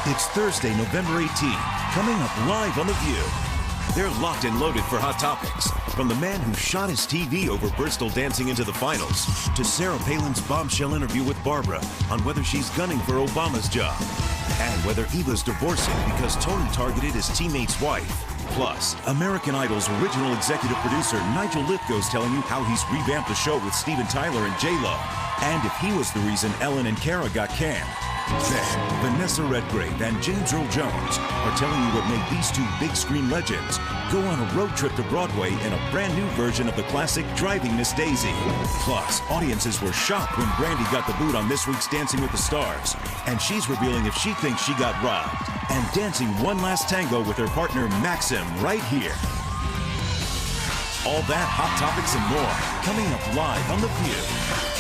It's Thursday, November 18th, coming up live on The View. They're locked and loaded for Hot Topics. From the man who shot his TV over Bristol dancing into the finals, to Sarah Palin's bombshell interview with Barbara on whether she's gunning for Obama's job, and whether Eva's divorcing because Tony targeted his teammate's wife. Plus, American Idol's original executive producer Nigel Lythgoe's telling you how he's revamped the show with Steven Tyler and J-Lo, and if he was the reason Ellen and Cara got canned. Then, Vanessa Redgrave and James Earl Jones are telling you what made these two big screen legends go on a road trip to Broadway in a brand new version of the classic Driving Miss Daisy. Plus, audiences were shocked when Brandy got the boot on this week's Dancing with the Stars, and she's revealing if she thinks she got robbed. And dancing one last tango with her partner Maxim right here. All that, Hot Topics, and more coming up live on The View.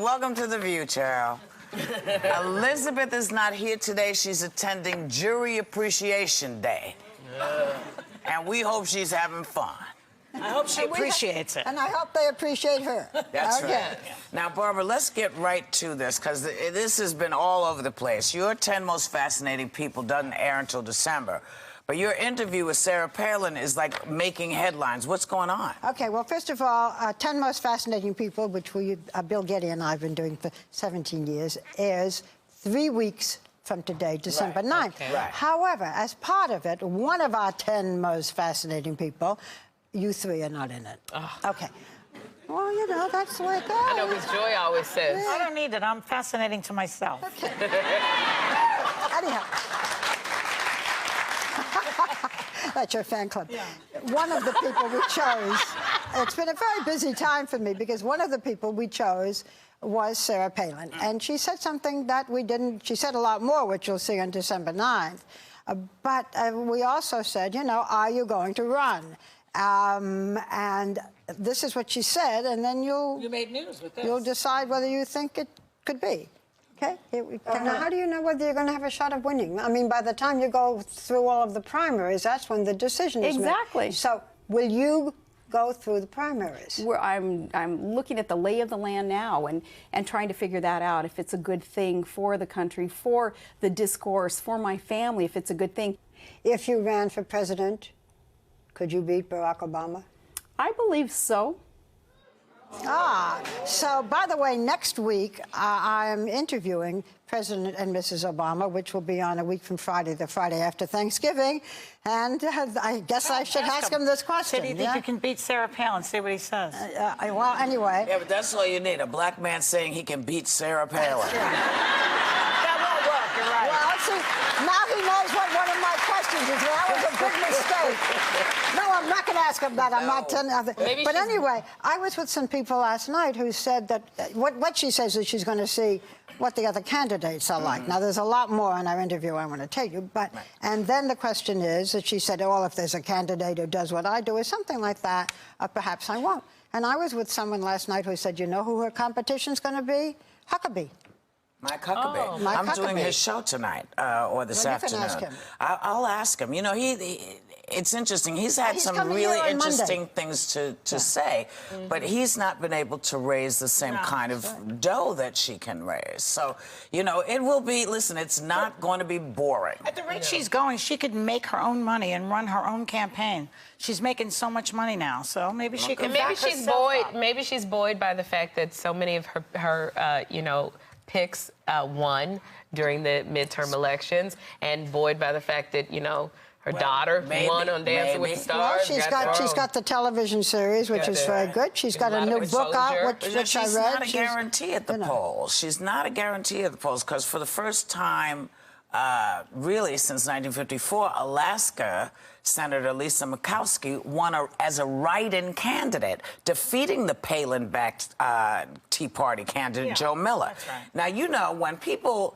Welcome to The View, Cheryl. Elizabeth is not here today. She's attending Jury Appreciation Day. And we hope she's having fun. I hope she appreciates it. And I hope they appreciate her. That's right. Now, Barbara, let's get right to this, because this has been all over the place. Your 10 Most Fascinating People doesn't air until December. But your interview with Sarah Palin is like making headlines. What's going on? Okay, well, first of all, 10 Most Fascinating People, which Bill Getty and I have been doing for 17 years, airs 3 weeks from today, December 9th. Okay. Right. However, as part of it, one of our 10 Most Fascinating People, you three are not in it. Oh. Okay. Well, you know, that's the way it goes. I know, because Joy always says. I don't need it. I'm fascinating to myself. Okay. Anyhow. That's your fan club. Yeah. One of the people we chose, it's been a very busy time for me because one of the people we chose was Sarah Palin. And she said something that we didn't, she said a lot more, which you'll see on December 9th. But we also said, you know, are you going to run? And this is what she said, and then you made news with this. You'll decide whether you think it could be. Okay? Now, how do you know whether you're going to have a shot of winning? I mean, by the time you go through all of the primaries, that's when the decision is made. Exactly. So, will you go through the primaries? I'm looking at the lay of the land now and trying to figure that out, if it's a good thing for the country, for the discourse, for my family, if it's a good thing. If you ran for president, could you beat Barack Obama? I believe so. So, by the way, next week, I'm interviewing President and Mrs. Obama, which will be on a week from Friday, the Friday after Thanksgiving. And I guess I should ask him this question. Do you think you can beat Sarah Palin? See what he says. Well, anyway. Yeah, but that's all you need, a black man saying he can beat Sarah Palin. That won't work, you're right. Well, see, now he knows what one of my questions is. That was a big mistake. No, I'm not going to ask him that. I'm not telling you. But anyway, I was with some people last night who said that what she says is she's going to see what the other candidates are like. Now, there's a lot more in our interview I want to tell you, but and then the question is that she said, oh, if there's a candidate who does what I do or something like that, perhaps I won't. And I was with someone last night who said, you know who her competition's going to be? Huckabee. Mike Huckabee. Oh, Mike I'm Huckabee. Doing his show tonight or this afternoon. You can ask him. I'll ask him. You know, it's interesting. He's had some really interesting things to say, but he's not been able to raise the same kind of dough that she can raise. So, you know, it will be, listen, it's not going to be boring. At the rate she's going, she could make her own money and run her own campaign. She's making so much money now, so maybe she can back herself up. Maybe she's buoyed by the fact that so many of her you know, picks won during the midterm elections, and buoyed by the fact that, you know, her daughter won on Dancing with the Stars. Well, she's got the television series, which is very good. She's got a new book out, which I read. She's not a guarantee at the polls. She's not a guarantee at the polls, because for the first time, really since 1954, Alaska Senator Lisa Murkowski won as a write-in candidate, defeating the Palin-backed Tea Party candidate, Joe Miller. That's right. Now, you know, when people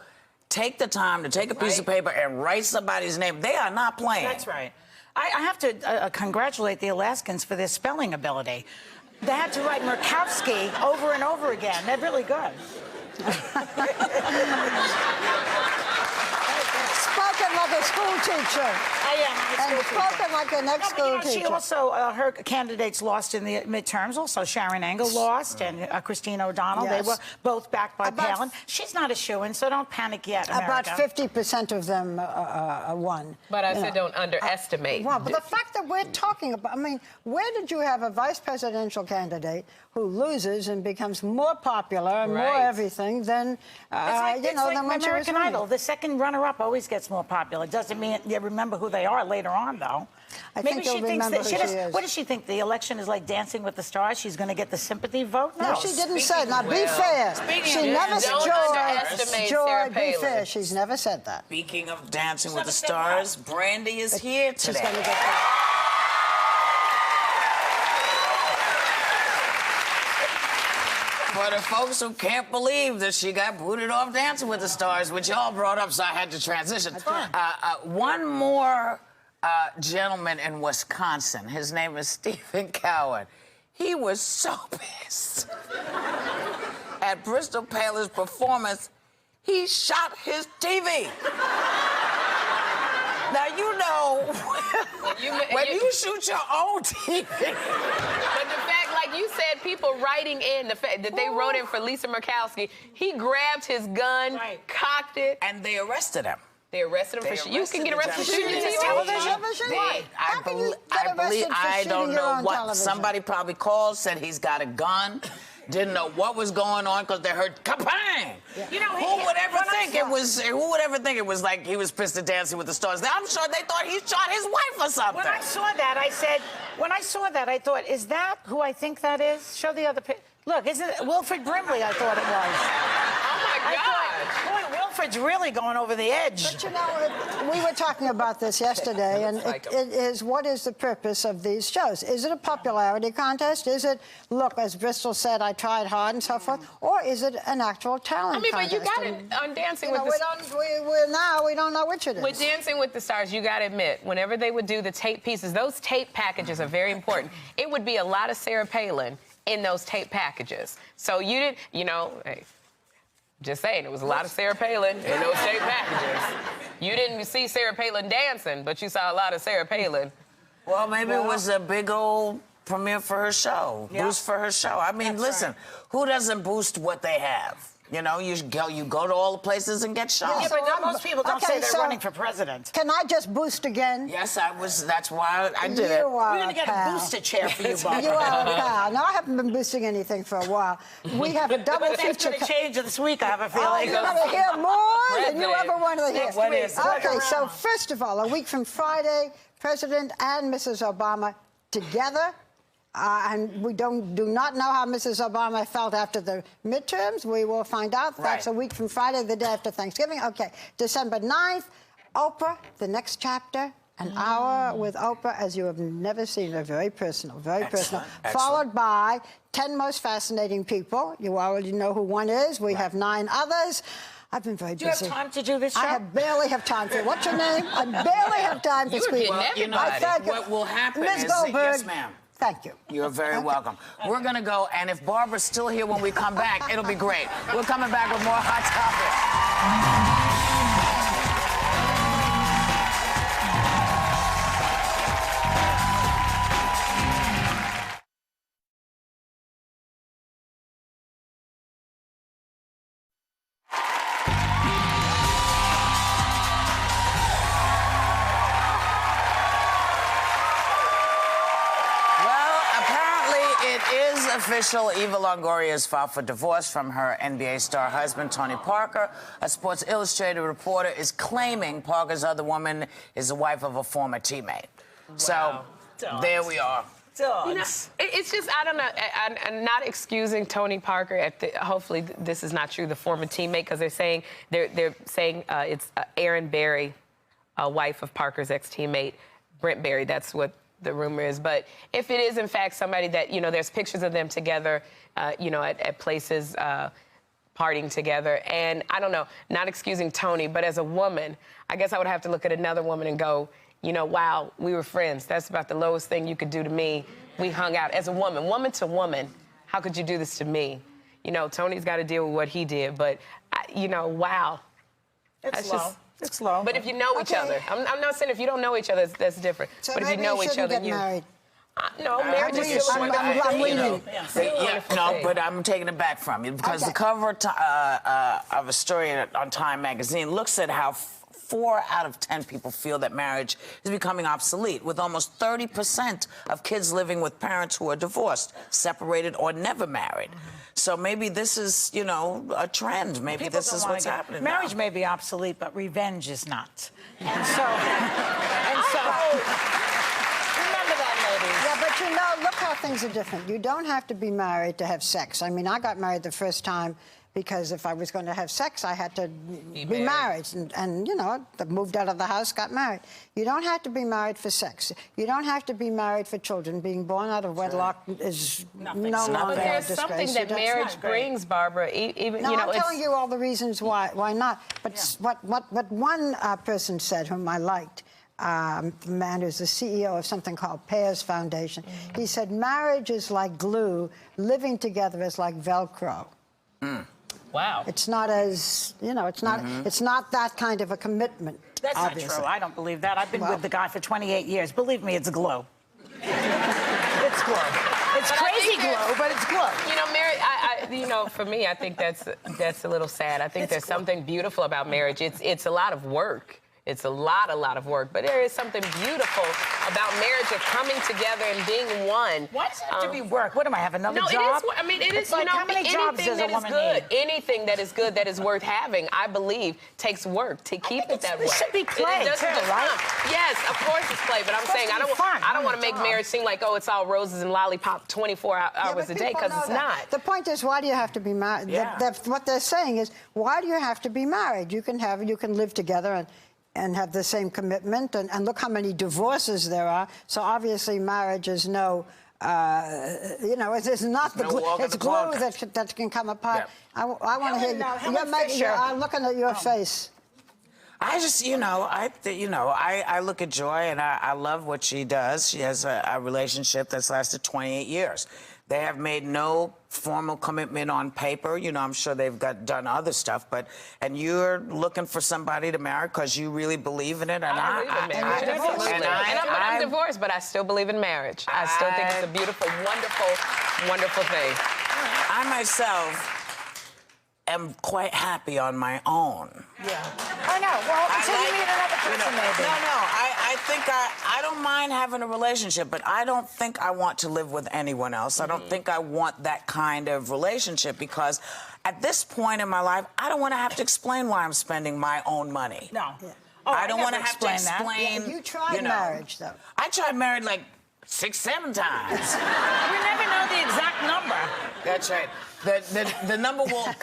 take the time to take a piece of paper and write somebody's name. They are not playing. That's right. I have to congratulate the Alaskans for their spelling ability. They had to write Murkowski over and over again. They're really good. Spoken like a school teacher. I am. And spoken like an ex-school teacher. She also, her candidates lost in the midterms. Also, Sharon Engel lost, and Christine O'Donnell. Yes. They were both backed by Palin. She's not a shoo-in, so don't panic yet, America. About 50% of them won. But I said don't underestimate. Well, but the fact that we're talking about, I mean, where did you have a vice presidential candidate who loses and becomes more popular and more everything than, it's like American Idol. The second runner-up always gets more popular. Doesn't mean you remember who they are later on, though. Maybe she thinks that she is. What does she think? The election is like Dancing with the Stars? She's going to get the sympathy vote? No, she didn't say. Now, be fair. She never said, Joy, be fair. She's never said that. Speaking of Dancing with the Stars, Brandy is here today. She's going to get that. For the folks who can't believe that she got booted off Dancing with the Stars, which y'all brought up, so I had to transition. One more gentleman in Wisconsin. His name is Stephen Cowan. He was so pissed at Bristol Paley's performance, he shot his TV. Now, you know, when you shoot your own TV. But the fact, like you said, people writing in, the fact that they wrote in for Lisa Murkowski, he grabbed his gun, cocked it. And they arrested him. They arrested him for shooting. You can get arrested for shooting television. I don't know what. Somebody probably called, said he's got a gun. Didn't know what was going on because they heard kapang. Yeah. You know, who would ever think it was like he was pissed at Dancing with the Stars? I'm sure they thought he shot his wife or something. When I saw that, I thought, is that who I think that is? Show the other picture. Look, isn't it Wilfred Brimley? I thought it was. Oh my God! Boy, Wilfred's really going over the edge. But you know, we were talking about this yesterday, and it is, what is the purpose of these shows? Is it a popularity contest? Is it, look, as Bristol said, I tried hard and so forth? Or is it an actual talent contest? But you got it on Dancing with the Stars. We don't know which it is. With Dancing with the Stars, you got to admit, whenever they would do the tape pieces, those tape packages are very important. It would be a lot of Sarah Palin in those tape packages. So you didn't, you know, hey, just saying, it was a lot of Sarah Palin in those tape packages. You didn't see Sarah Palin dancing, but you saw a lot of Sarah Palin. Well, maybe it was a big old premiere for her show, boost for her show. I mean, listen, who doesn't boost what they have? You know, you go to all the places and get shows. Yeah, but most people don't say they're running for president. Can I just boost again? Yes, I was. That's why I did it. We're going to get a booster chair for you, Bob. You are a pal. No, I haven't been boosting anything for a while. We have a double feature. It's going to change this week, I have a feeling. Oh, you're going to hear more than you ever wanted to hear. What is it? Okay, so first of all, a week from Friday, President and Mrs. Obama together. And we do not know how Mrs. Obama felt after the midterms. We will find out. That's a week from Friday, the day after Thanksgiving. Okay, December 9th, Oprah, the next chapter. An hour with Oprah, as you have never seen her. Very personal, very personal. Followed by 10 most fascinating people. You already know who one is. We have 9 others. I've been very busy. Do you have time to do this show? I barely have time for it. What's your name? I barely have time to speak. You know, what will happen is... Ms. Goldberg. Yes, ma'am. Thank you. You're very welcome. We're going to go, and if Barbara's still here when we come back, it'll be great. We're coming back with more Hot Topics. Official, Eva Longoria has filed for divorce from her NBA star husband, Tony Parker. A Sports Illustrated reporter is claiming Parker's other woman is the wife of a former teammate. Wow. So, there we are. You know, it's just, I don't know, I'm not excusing Tony Parker. Hopefully this is not true, the former teammate, because they're saying it's Erin Berry, a wife of Parker's ex-teammate, Brent Berry. That's what the rumor is. But if it is, in fact, somebody that, you know, there's pictures of them together, you know, at places, partying together. And I don't know, not excusing Tony, but as a woman, I guess I would have to look at another woman and go, you know, wow, we were friends. That's about the lowest thing you could do to me. We hung out as a woman to woman. How could you do this to me? You know, Tony's got to deal with what he did, but, you know, wow. It's low. It's low. But if you know each other, I'm not saying if you don't know each other, that's different. So but if you know each other, get married. No, marriage is still I'm leaving. No, but I'm taking it back from you because the cover of a story on Time magazine looks at how 4 out of 10 people feel that marriage is becoming obsolete, with almost 30% of kids living with parents who are divorced, separated, or never married. So maybe this is, you know, a trend. Maybe this is what's happening. Marriage may be obsolete, but revenge is not. And so, remember that, ladies. Yeah, but you know, look how things are different. You don't have to be married to have sex. I mean, I got married the first time because if I was going to have sex, I had to be married. And, you know, I moved out of the house, got married. You don't have to be married for sex. You don't have to be married for children. Being born out of wedlock is no longer But there's a something disgrace. that marriage brings, Barbara. Even, no, you know, I'm telling you all the reasons why not. But what one person said, whom I liked, the man who's the CEO of something called Pears Foundation, he said, marriage is like glue, living together is like Velcro. Wow. It's not as, you know, it's not that kind of a commitment. That's obviously. not true. I don't believe that. I've been with the guy for 28 years. Believe me, it's glue. It's glue. It's crazy glue, but it's glue. You know, marriage, you know, for me, I think that's a little sad. I think there's something beautiful about marriage. It's a lot of work. It's a lot of work, but there is something beautiful about marriage of coming together and being one. Why does it have to be work? What am I, have another job? No, it is. I mean, it is. Like, you know, how many jobs does a woman need? Anything that is good, that is worth having, I believe, takes work to keep it that way. It should be play, too, right? Yes, of course it's play, but I'm saying I don't want to make marriage seem like, oh, it's all roses and lollipop 24 hours a day, because it's not. The point is, why do you have to be married? Yeah. What they're saying is, why do you have to be married? You can live together and have the same commitment, and look how many divorces there are. So obviously marriage is no, you know, it's not no glue. It's glue that can come apart. Yeah. I want to hear you. I'm looking at your face. I just, you know, I look at Joy and I love what she does. She has a relationship that's lasted 28 years. They have made no formal commitment on paper. You know, I'm sure they've done other stuff, and you're looking for somebody to marry because you really believe in it. And I believe in marriage. I'm divorced, but I still believe in marriage. I still think it's a beautiful, wonderful, wonderful thing. I myself am quite happy on my own. Yeah. I know. Well, until you meet another person, maybe. No. I think I don't mind having a relationship, but I don't think I want to live with anyone else. I don't think I want that kind of relationship because at this point in my life, I don't want to have to explain why I'm spending my own money. No. Oh, I don't want to have to explain. Yeah, you tried marriage, though. I tried marriage like 6, 7 times. We never know the exact number. That's right. The number will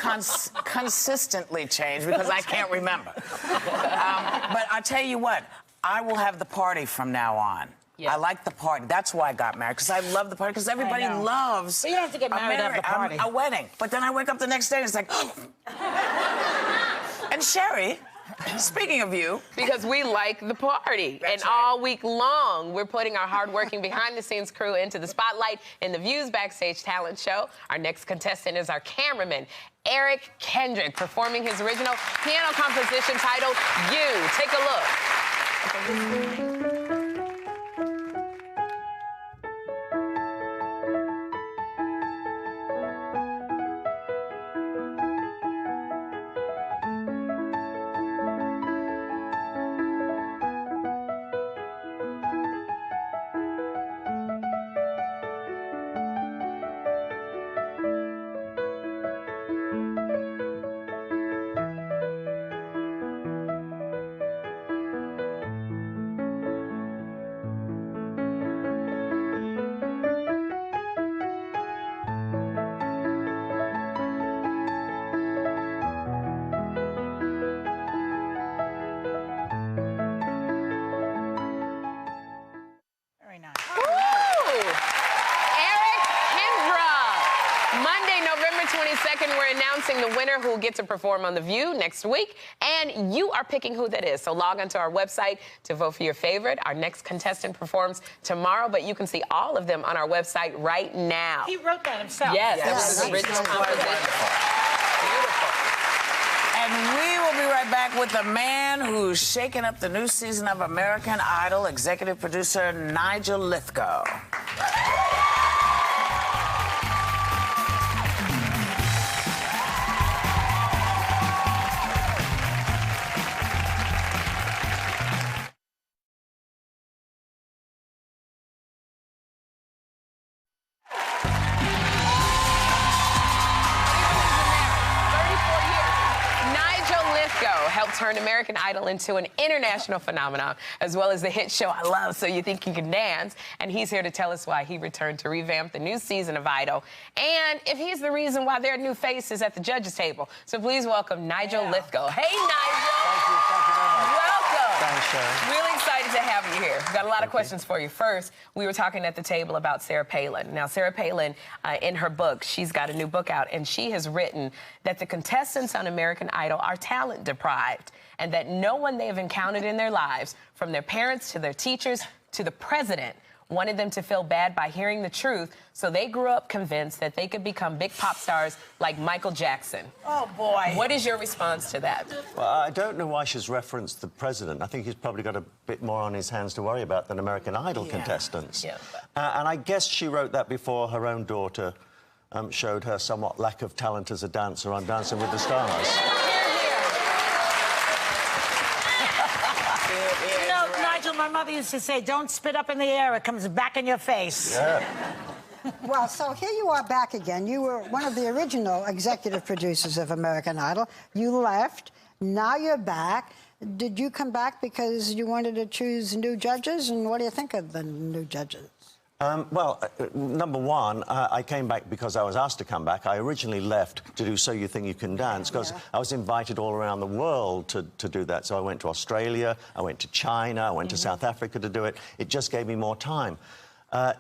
consistently change because I can't remember. But I'll tell you what, I will have the party from now on. Yeah. I like the party. That's why I got married, because I love the party, because everybody loves But you don't have to get married to have the party. A wedding. But then I wake up the next day and it's like, oh. And Sherry, speaking of you. Because we like the party. And all week long, we're putting our hardworking behind-the-scenes crew into the spotlight in the Views Backstage Talent Show. Our next contestant is our cameraman, Eric Kendrick, performing his original piano composition titled You. Take a look. will get to perform on The View next week, and you are picking who that is. So log onto our website to vote for your favorite. Our next contestant performs tomorrow, but you can see all of them on our website right now. He wrote that himself. Yes, that was his original composition. Beautiful. And we will be right back with the man who's shaking up the new season of American Idol, executive producer Nigel Lythgoe. Helped turn American Idol into an international phenomenon, as well as the hit show I love, So You Think You Can Dance. And he's here to tell us why he returned to revamp the new season of Idol, and if he's the reason why there are new faces at the judges' table. So please welcome Nigel Lythgoe. Hey, Nigel. Thank you very much. Welcome. Thanks, Sharon. Really excited to have you here. We've got a lot of questions for you. First, we were talking at the table about Sarah Palin. Now, Sarah Palin, in her book, she's got a new book out, and she has written that the contestants on American Idol are talent deprived, and that no one they have encountered in their lives, from their parents to their teachers to the president, wanted them to feel bad by hearing the truth, so they grew up convinced that they could become big pop stars like Michael Jackson. Oh, boy. What is your response to that? Well, I don't know why she's referenced the president. I think he's probably got a bit more on his hands to worry about than American Idol contestants. Yeah. And I guess she wrote that before her own daughter showed her somewhat lack of talent as a dancer on Dancing with the Stars. You know, Nigel, my mother used to say, don't spit up in the air, it comes back in your face. Yeah. Well, so here you are back again. You were one of the original executive producers of American Idol. You left. Now you're back. Did you come back because you wanted to choose new judges? And what do you think of the new judges? Well, number one, I came back because I was asked to come back. I originally left to do So You Think You Can Dance because I was invited all around the world to do that. So I went to Australia, I went to China, I went to South Africa to do it. It just gave me more time.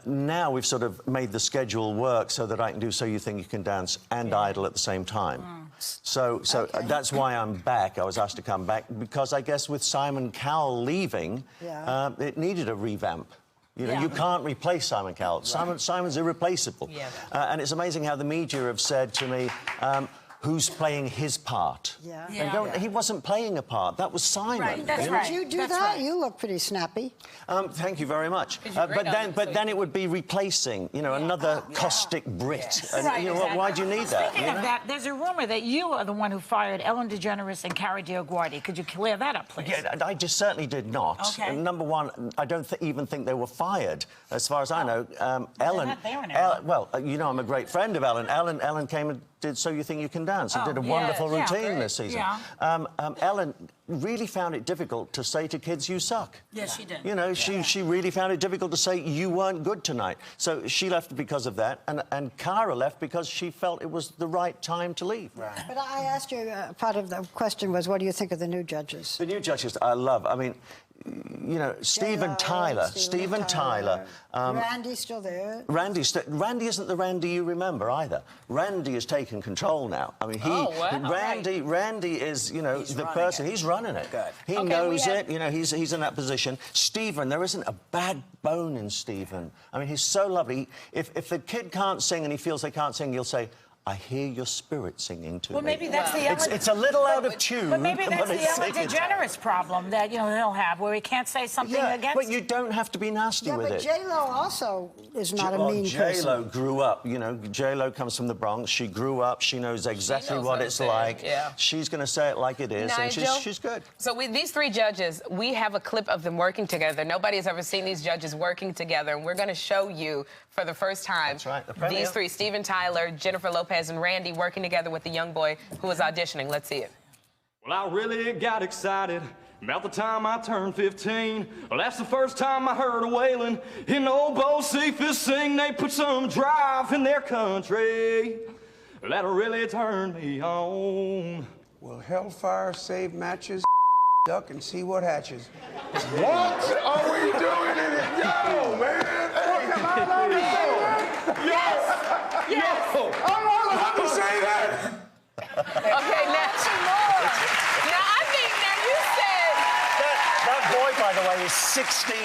Now we've sort of made the schedule work so that I can do So You Think You Can Dance and Idol at the same time. So that's why I'm back. I was asked to come back because I guess with Simon Cowell leaving, it needed a revamp. You know, you can't replace Simon Cowell. Simon's irreplaceable. And it's amazing how the media have said to me, who's playing his part? He wasn't playing a part. That was Simon. Right, that's right. Did you do that? You look pretty snappy. Thank you very much. But then it would be replacing, you know, another caustic Brit. And, you know, why do you need that? Speaking of that, there's a rumor that you are the one who fired Ellen DeGeneres and Cara DioGuardi. Could you clear that up, please? Yeah, I just certainly did not. Okay. Number one, I don't even think they were fired. As far as I know, Ellen... not there anymore. Well, you know, I'm a great friend of Ellen. Ellen came and did So You Think You Can Dance and did a wonderful routine this season. Ellen really found it difficult to say to kids, you suck. Yes, she did. You know, she really found it difficult to say, you weren't good tonight. So she left because of that, and Cara left because she felt it was the right time to leave. Right. But I asked you, part of the question was, what do you think of the new judges? The new judges, I love. I mean, you know, Steven Tyler. Brandy's still there. Randy isn't the Randy you remember either. Randy has taken control now. I mean, Randy is, you know, the person. He's running it. Good. He knows it. You know, he's in that position. Steven, there isn't a bad bone in Steven. I mean, he's so lovely. If the kid can't sing and he feels they can't sing, he'll say, I hear your spirit singing to me. Well, maybe that's the Ellen... It's a little out of tune. But maybe that's the Ellen DeGeneres problem that, you know, he'll have, where he can't say something against... but you don't have to be nasty with it. Yeah, but J-Lo also is not a mean person. J-Lo grew up, you know. J-Lo comes from the Bronx. She grew up. She knows exactly what it's like. She's going to say it like it is, Nigel, and she's good. So with these three judges, we have a clip of them working together. Nobody has ever seen these judges working together, and we're going to show you for the first time these three, Steven Tyler, Jennifer Lopez, and Randy, working together with the young boy who was auditioning. Let's see it. Well, I really got excited about the time I turned 15. Well, that's the first time I heard a wailing in old Bo Cephas sing. They put some drive in their country. Well, that'll really turn me on. Will hellfire save matches? Duck and see what hatches. What are we doing in it? Yo, man! Hey, am I allowed to say that? Yes! Yo! I'm not allowed to say that! Okay, now I think you said that boy, by the way, is 16.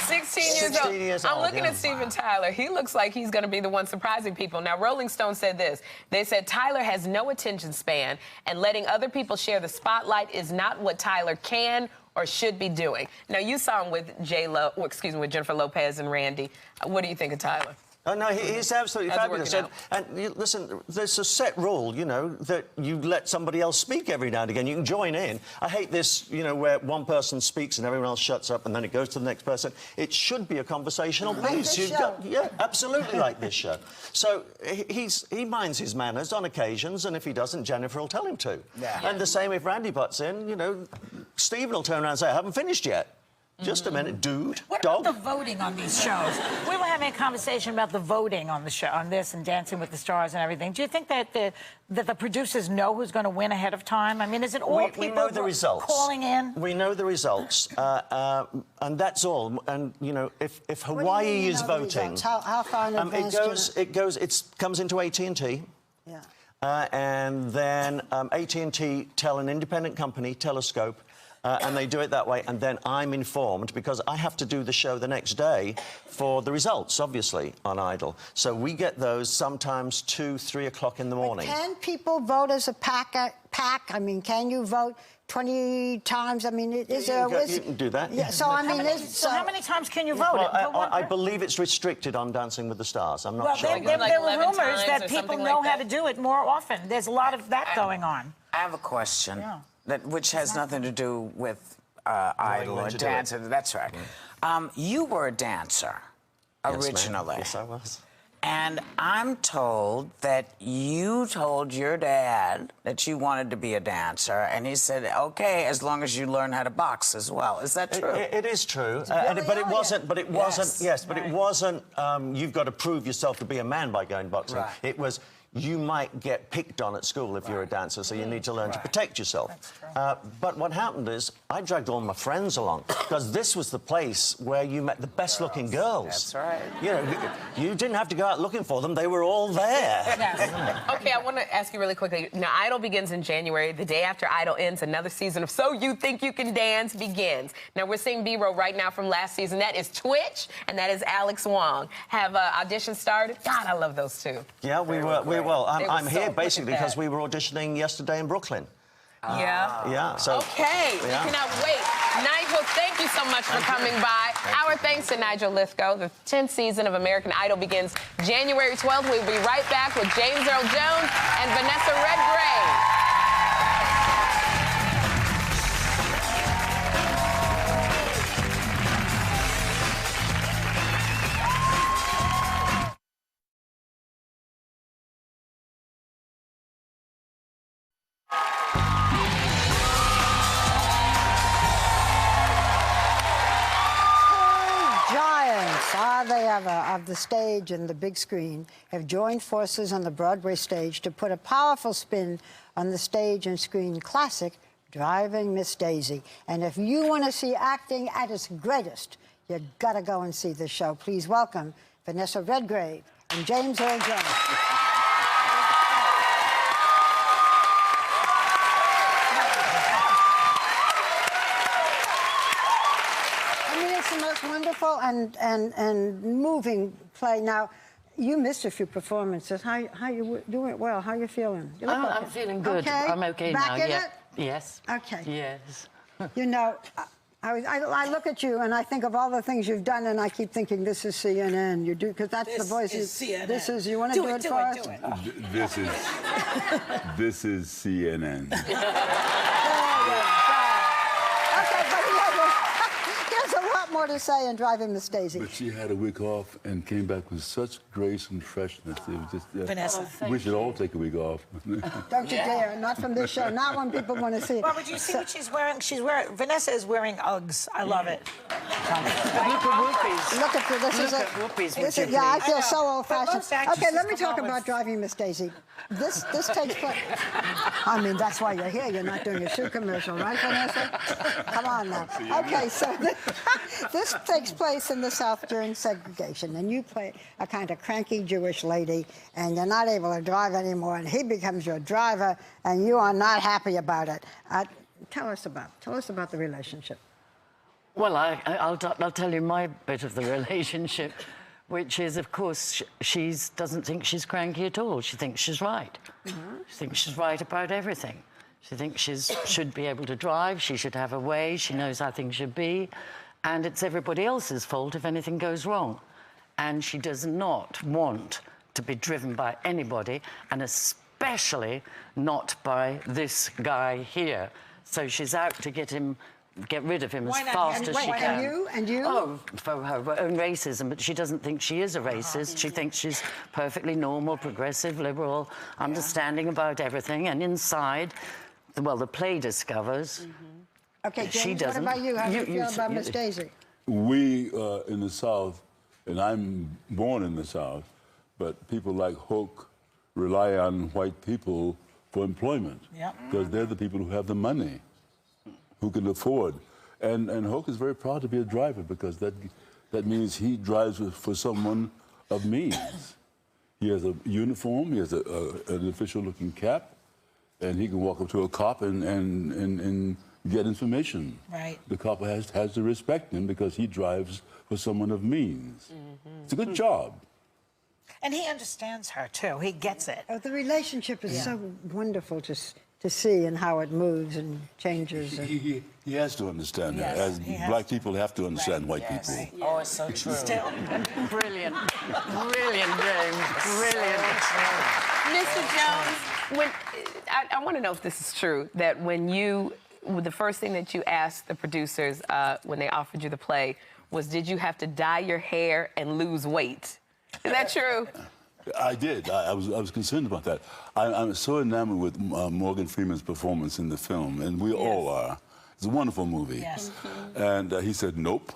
16 years old. I'm looking at Steven Tyler. He looks like he's going to be the one surprising people. Now, Rolling Stone said this. They said Tyler has no attention span, and letting other people share the spotlight is not what Tyler can or should be doing. Now, you saw him with with Jennifer Lopez and Randy. What do you think of Tyler? Oh, no, he's absolutely fabulous. And listen, there's a set rule, you know, that you let somebody else speak every now and again. You can join in. I hate this, you know, where one person speaks and everyone else shuts up and then it goes to the next person. It should be a conversational piece. Yeah, absolutely like this show. So he minds his manners on occasions, and if he doesn't, Jennifer will tell him to. Yeah. And the same if Randy butts in, you know, Stephen will turn around and say, I haven't finished yet. Just a minute, dude. What about the voting on these shows? We were having a conversation about the voting on the show, on this and Dancing with the Stars and everything. Do you think that the producers know who's going to win ahead of time? I mean, is it all people we know the results. Calling in? We know the results, and that's all. And you know, if Hawaii is voting, how far in advance? It comes into AT&T. Yeah. And then AT&T tell an independent company, Telescope. And they do it that way, and then I'm informed because I have to do the show the next day for the results, obviously, on Idol. So we get those sometimes 2, 3 o'clock in the morning. But can people vote as a pack? I mean, can you vote 20 times? I mean, is there a... You can do that. Yeah, so, I mean... So how many times can you vote? Well, I believe it's restricted on Dancing with the Stars. I'm not sure. There were rumours that people know how to do it more often. There's a lot of that going on. I have a question. Yeah. Which has nothing to do with Idol or dance. That's right. You were a dancer originally. Yes, I was. And I'm told that you told your dad that you wanted to be a dancer, and he said, "Okay, as long as you learn how to box as well." Is that true? It is true, but it wasn't. But it wasn't. Yes, but it wasn't. You've got to prove yourself to be a man by going boxing. Right. It was. You might get picked on at school if you're a dancer, so you need to learn to protect yourself. But what happened is I dragged all my friends along because this was the place where you met the best-looking girls. That's right. You know, you didn't have to go out looking for them. They were all there. Okay, I want to ask you really quickly. Now, Idol begins in January. The day after Idol ends, another season of So You Think You Can Dance begins. Now, we're seeing B-roll right now from last season. That is Twitch, and that is Alex Wong. Have auditions started? God, I love those two. Yeah, well, I'm here basically because we were auditioning yesterday in Brooklyn. Yeah. So. Okay. We cannot wait. Nigel, thank you so much for coming by. Our thanks to Nigel Lythgoe. The 10th season of American Idol begins January 12th. We'll be right back with James Earl Jones and Vanessa Redgrave. Of the stage and the big screen have joined forces on the Broadway stage to put a powerful spin on the stage and screen classic Driving Miss Daisy. And if you want to see acting at its greatest, you gotta go and see this show. Please welcome Vanessa Redgrave and James Earl Jones. Wonderful and moving play. Now, you missed a few performances. How you doing? Well, how you feeling? You I'm feeling good. Okay? I'm okay Back now. in Yeah. it? Yes. Okay. Yes. You know, I look at you and I think of all the things you've done, and I keep thinking this is CNN. You do because that's the voice. This is CNN. This is. You want to do it for us? This is CNN. More to say in Driving Miss Daisy. But she had a week off and came back with such grace and freshness. It was just, Vanessa, we should all take a week off. Don't you dare! Not from this show. Not when people want to see it. Well, but you see what she's wearing? Vanessa is wearing Uggs. I love it. Look at Whoopies. Look at this. I feel so old-fashioned. Okay, let me talk about Driving Miss Daisy. This takes place. I mean, that's why you're here. You're not doing a shoe commercial, right, Vanessa? Come on now. Okay, so. This takes place in the South during segregation, and you play a kind of cranky Jewish lady, and you're not able to drive anymore, and he becomes your driver, and you are not happy about it. Tell us about the relationship. Well, I'll tell you my bit of the relationship, which is, of course, she doesn't think she's cranky at all. She thinks she's right. She thinks she's right about everything. She thinks she should be able to drive, she should have a way, she knows how things should be, and it's everybody else's fault if anything goes wrong. And she does not want to be driven by anybody, and especially not by this guy here. So she's out to get rid of him as fast as she can. And you? Oh, for her own racism, but she doesn't think she is a racist. She thinks she's perfectly normal, progressive, liberal, understanding about everything, and inside, well, the play discovers. Okay, James, she doesn't. What about you? How do you feel about Miss Daisy? We in the South, and I'm born in the South, but people like Hoke rely on white people for employment. Because they're the people who have the money, who can afford. And Hoke is very proud to be a driver because that means he drives for someone of means. He has a uniform, he has an official-looking cap, and he can walk up to a cop and get information. Right. The cop has to respect him because he drives for someone of means. It's a good job. And he understands her, too. He gets it. The relationship is so wonderful to see and how it moves and changes. And... He has to understand that, as black people have to understand white people. Oh, it's so true. Still. Brilliant. Brilliant, James. Brilliant. Mr. Jones, I want to know if this is true, that when the first thing that you asked the producers when they offered you the play was, did you have to dye your hair and lose weight? Is that true? I did. I was concerned about that. I'm so enamored with Morgan Freeman's performance in the film, and we all are. It's a wonderful movie. Yes. And he said, nope.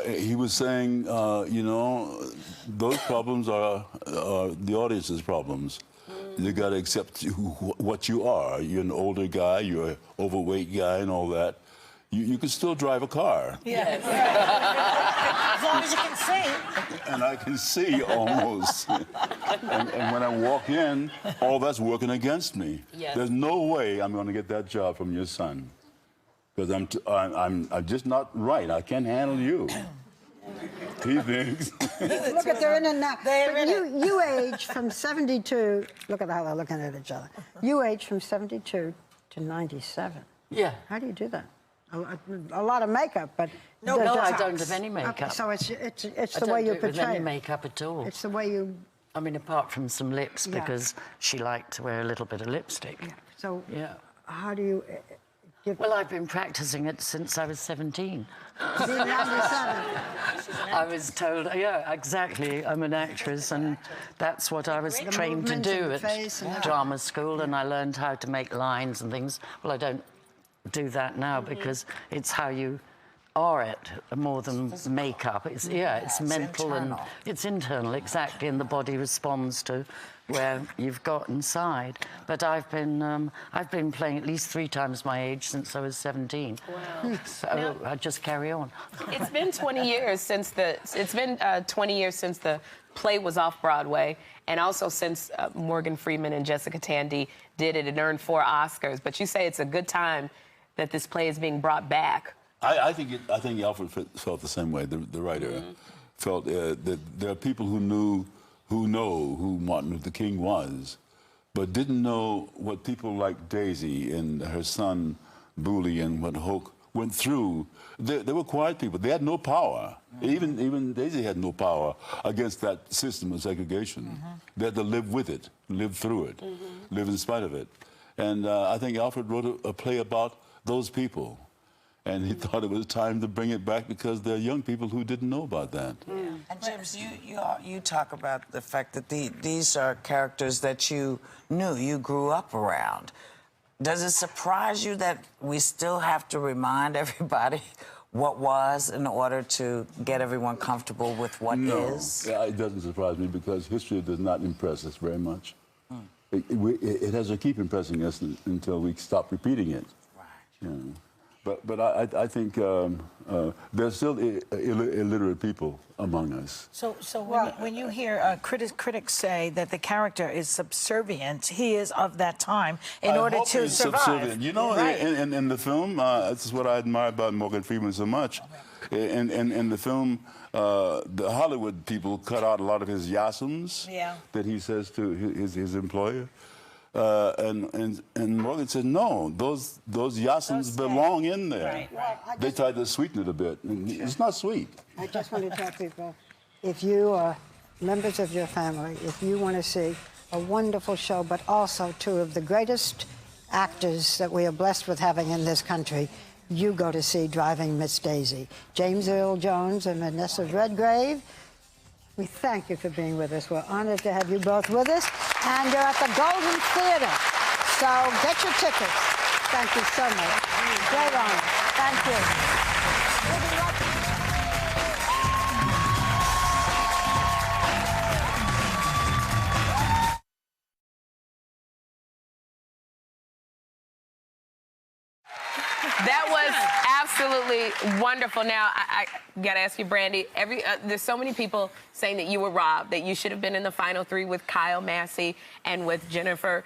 He was saying, you know, those problems are the audience's problems. You got to accept what you are. You're an older guy, you're an overweight guy and all that. You can still drive a car. Yes. As long as you can see. And I can see almost. and when I walk in, all that's working against me. Yes. There's no way I'm going to get that job from your son. Because I'm just not right. I can't handle you. He thinks. Look at they're in it now. But you age from 72. Look at how they're looking at each other. You age from 72 to 97. Yeah. How do you do that? A lot of makeup, but no, I don't have any makeup. Okay, so it's the way you portray it. Any makeup at all. It's the way you. I mean, apart from some lips, because she liked to wear a little bit of lipstick. Yeah. So how do you? Well, I've been practicing it since I was 17. I was told, yeah, exactly, I'm an actress, and that's what I was trained to do at drama school, and I learned how to make lines and things. Well, I don't do that now because it's how you are it more than makeup. It's it's mental and it's internal, exactly, and the body responds to where you've got inside. But I've been playing at least 3 times my age since I was 17. Wow. So I just carry on. It's been 20 years since the play was off Broadway, and also since Morgan Freeman and Jessica Tandy did it and earned 4 Oscars. But you say it's a good time that this play is being brought back. I think Alfred felt the same way. The writer felt that there are people who know who Martin Luther King was, but didn't know what people like Daisy and her son Booley and what Hoke went through. They were quiet people. They had no power. Even Daisy had no power against that system of segregation. They had to live with it, live through it, live in spite of it. And I think Alfred wrote a play about those people. And he thought it was time to bring it back because there are young people who didn't know about that. And James, you talk about the fact that these are characters that you knew, you grew up around. Does it surprise you that we still have to remind everybody what was in order to get everyone comfortable with what is? No, it doesn't surprise me because history does not impress us very much. It has to keep impressing us until we stop repeating it. Right. You know. But I think there's still illiterate people among us. So when you hear critics say that the character is subservient, he is of that time in order to survive. Subservient. You know, right. in the film, this is what I admire about Morgan Freeman so much. In the film, the Hollywood people cut out a lot of his yasums that he says to his employer. And Morgan said, no, those yasums belong in there. Right. Well, they tried to sweeten it a bit. And it's not sweet. I just want to tell people, if you are members of your family, if you want to see a wonderful show, but also two of the greatest actors that we are blessed with having in this country, you go to see Driving Miss Daisy. James Earl Jones and Vanessa Redgrave. We thank you for being with us. We're honored to have you both with us. And you're at the Golden Theater. So get your tickets. Thank you so much. Great honor. Thank you. We'll be right back. That was absolutely wonderful. Now, I got to ask you, Brandy, there's so many people saying that you were robbed, that you should have been in the final three with Kyle Massey and with Jennifer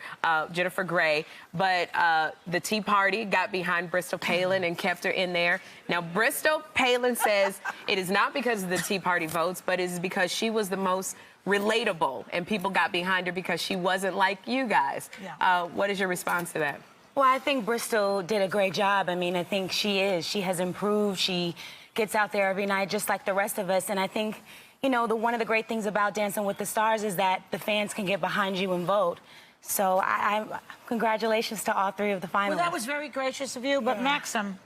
Grey. But the Tea Party got behind Bristol Palin and kept her in there. Now, Bristol Palin says it is not because of the Tea Party votes, but it is because she was the most relatable, and people got behind her because she wasn't like you guys. Yeah. What is your response to that? Well, I think Bristol did a great job. I mean, I think she has improved. She gets out there every night just like the rest of us. And I think, you know, one of the great things about Dancing with the Stars is that the fans can get behind you and vote. So congratulations to all three of the finalists. Well, that was very gracious of you, but Maxim.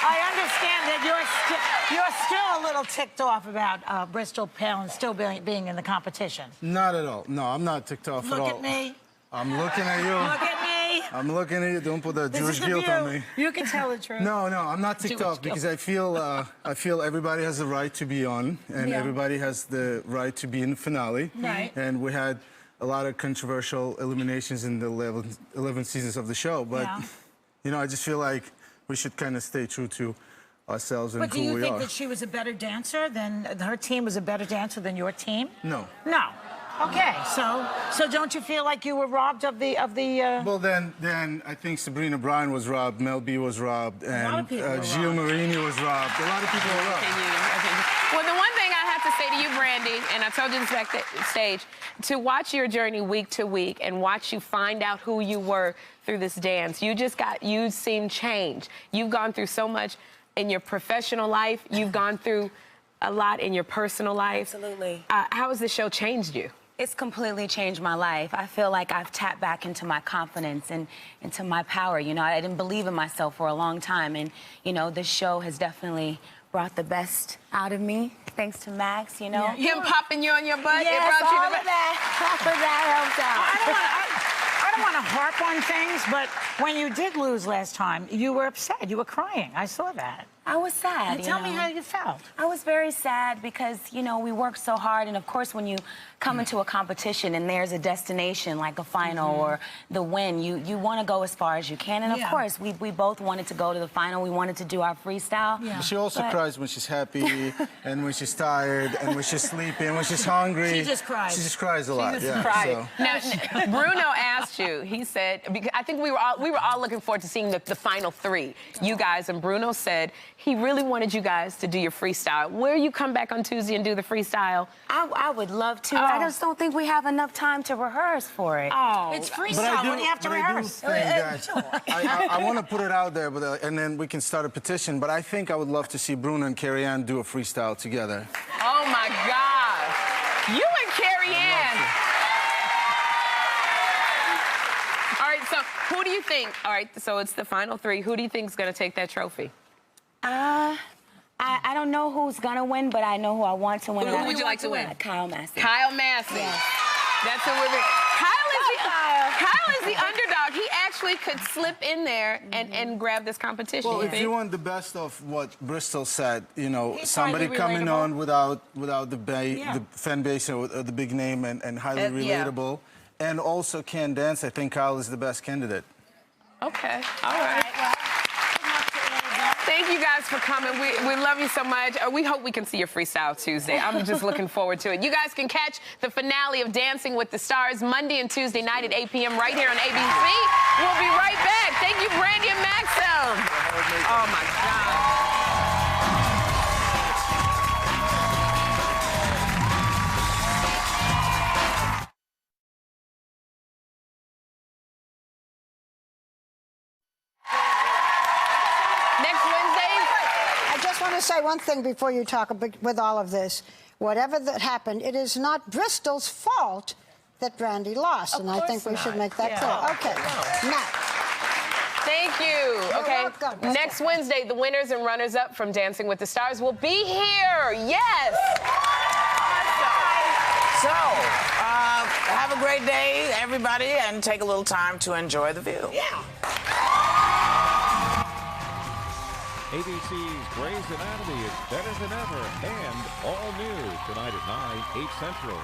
I understand that you're still a little ticked off about Bristol Palin still being in the competition. Not at all. No, I'm not ticked off at all. Look at me. I'm looking at you. Look at me. I'm looking at you. Don't put that Jewish guilt on me. You can tell the truth. No, I'm not ticked off because I feel everybody has the right to be on, and everybody has the right to be in the finale. Right. And we had a lot of controversial eliminations in the 11 seasons of the show, but you know, I just feel like we should kind of stay true to ourselves and who we are. But do you think that she was a better dancer than her team was a better dancer than your team? No. No. Okay, so don't you feel like you were robbed of the? Well, then I think Sabrina Bryan was robbed, Mel B was robbed, and Gilles Marini was robbed. A lot of people were robbed. Well, the one thing I have to say to you, Brandy, and I told you this backstage, to watch your journey week to week and watch you find out who you were through this dance, you seem changed. You've gone through so much in your professional life. You've gone through a lot in your personal life. Absolutely. How has the show changed you? It's completely changed my life. I feel like I've tapped back into my confidence and into my power. You know, I didn't believe in myself for a long time. And, you know, this show has definitely brought the best out of me, thanks to Max, you know. Yeah. Him popping you on your butt, yes, it brought you all the of that. All of that helped out. I don't want to harp on things, but when you did lose last time, you were upset. You were crying. I saw that. I was sad. Tell me how you felt. I was very sad because, you know, we worked so hard. And, of course, when you come into a competition and there's a destination like a final or the win, you want to go as far as you can. And, of course, we both wanted to go to the final. We wanted to do our freestyle. Yeah. But she also cries when she's happy and when she's tired and when she's sleeping, when she's hungry. She just cries. She just cries a lot. She just cries. So. Now, Bruno asked you, he said, because I think we were all looking forward to seeing the final three, you guys. And Bruno said he really wanted you guys to do your freestyle. Will you come back on Tuesday and do the freestyle? I would love to. I just don't think we have enough time to rehearse for it. Oh, it's freestyle. What do you have to rehearse? I want to put it out there, and then we can start a petition. But I think I would love to see Bruno and Carrie Ann do a freestyle together. Oh my God! You and Carrie Ann. All right. So who do you think? All right. So it's the final three. Who do you think is going to take that trophy? I don't know who's gonna win, but I know who I want to win. Who would you like to win? Kyle Massey. Kyle Massey. Yes. That's who we're. Kyle is the underdog. He actually could slip in there and grab this competition. Well, if you want the best of what Bristol said, you know, somebody coming on without the fan base or the big name and highly relatable. and also can dance, I think Kyle is the best candidate. Okay, all right. Thank you guys for coming. We love you so much. We hope we can see your Freestyle Tuesday. I'm just looking forward to it. You guys can catch the finale of Dancing with the Stars Monday and Tuesday night at 8 p.m. right here on ABC. We'll be right back. Thank you, Brandy and Maxim. Oh, my God. To say one thing before you talk with all of this. Whatever that happened, it is not Bristol's fault that Brandy lost, and I think we should make that clear. Okay, now. Thank you. Okay, next Wednesday, the winners and runners-up from Dancing with the Stars will be here. Yes. Awesome. So, have a great day, everybody, and take a little time to enjoy the view. Yeah. ABC's Grey's Anatomy is better than ever and all new tonight at 9, 8 Central.